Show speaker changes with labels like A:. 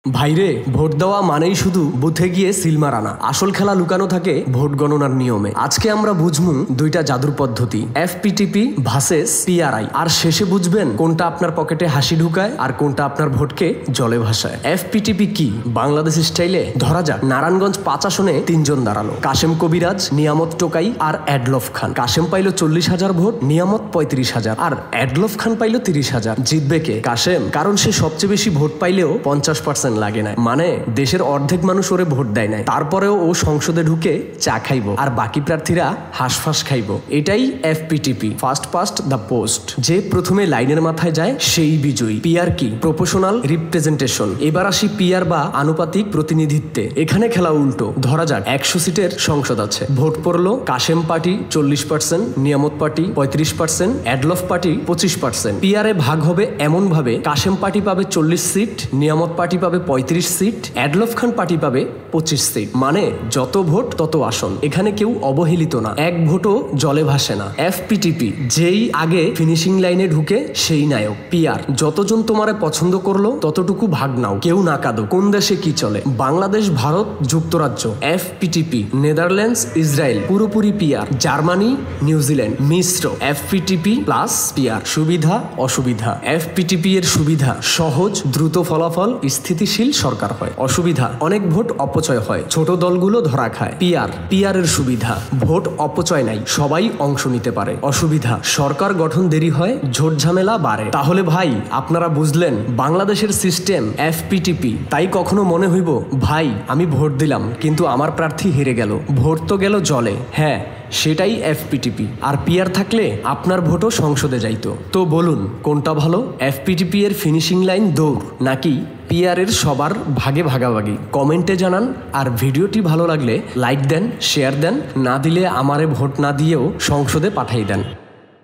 A: ভাইরে, ভোট দেওয়া মানেই শুধু বুথে গিয়ে সিল মারানা। আসল খেলা লুকানো থাকে ভোট গণনার নিয়মে। আজকে আমরা বুঝবো দুইটা জাদুর পদ্ধতি, এফপিটিপি ভার্সেস পিআরআই। আর শেষে বুঝবেন কোনটা আপনার পকেটে হাসি ঢুকায় আর কোনটা আপনার ভোটকে জলে ভাসায়। এফপিটিপি কি? বাংলাদেশ স্টাইলে ধরা যাক নারায়ণগঞ্জ 5 আসনে 3 জন দাঁড়ালো, কাশেম কবিরাজ, নিয়ামত টোকাই আর এডলফ খান। কাশেম পাইল 40,000 ভোট, নিয়ামত 35,000 আর এডলফ খান পাইল 30,000। জিতবে কে? কাশেম, কারণ সে সবচেয়ে বেশি ভোট পাইলেও 50% লাগে না, মানে দেশের অর্ধেক মানুষ ওরে ভোট দেয় নাই, তারপরেও ও সংসদে ঢুকে চা খাইব আর বাকি প্রার্থীরা হাঁসফাঁস খাইব। এটাই FPTP, first past the post. যে প্রথমে লাইনের মাথায় যায় সেই বিজয়ী। পিআর কি? Proportional representation. এবার আসি পিআর বা আনুপাতিক প্রতিনিধিত্বে। এখানে খেলা উল্টো। ধরা যাক 100 সিটের সংসদ আছে, ভোট পড়লো কাশেম পার্টি 40%, নিয়ামত পার্টি 35%, এডলফ পার্টি 25%। পিআরে ভাগ হবে এমন ভাবে, কাশেম পার্টি পাবে 40 সিট, নিয়ামত পার্টি পাবে 35 সিট, এডলফ খান পার্টি পাবে 25 সিট। মানে যত ভোট তত আসন। এখানে কেউ অবহেলিত না, এক ভোটও জলে ভাসে না। এফপিটিপি, যেই আগে ফিনিশিং লাইনে ঢুকে সেই নায়ক। পিআর, যতজন তোমারে পছন্দ করলো ততটুকু ভাগ নাও, কেউ না কাঁদো। কোন দেশে কি চলে? বাংলাদেশ, ভারত, যুক্তরাজ্য এফপিটিপি, নেদারল্যান্ডস, ইসরায়েল পুরোপুরি পিআর, জার্মানি, নিউজিল্যান্ড মিশ্র। FPTP plus PR. সুবিধা অসুবিধা। এফপিটিপি এর সুবিধা সহজ, দ্রুত ফলাফল, স্থিতিশীল সরকার হয়। অসুবিধা, অনেক ভোট অপচয় হয়, ছোট দলগুলো ধরা খায়। পিআর এর সুবিধা, ভোট অপচয় নাই, সবাই অংশ নিতে পারে। অসুবিধা, সরকার গঠন দেরি হয়, ঝোট ঝামেলা বাড়ে। তাহলে ভাই আপনারা বুঝলেন বাংলাদেশের সিস্টেম এফপিটিপি। তাই কখনো মনে হইব ভাই আমি ভোট দিলাম কিন্তু আমার প্রার্থী হেরে গেল, ভোট তো গেল জলে। হ্যাঁ, সেটাই এফপিটিপি। আর পিআর থাকলে আপনার ভোটও সংসদে যাইতো। তো বলুন কোনটা ভালো, এফপিটিপি এর ফিনিশিং লাইন দৌড় নাকি পিআর এর সবার ভাগে ভাগাভাগি? কমেন্টে জানান। আর ভিডিওটি ভালো লাগলে লাইক দেন, শেয়ার দেন, না দিলে আমারে ভোট না দিয়েও সংসদে পাঠাই দেন।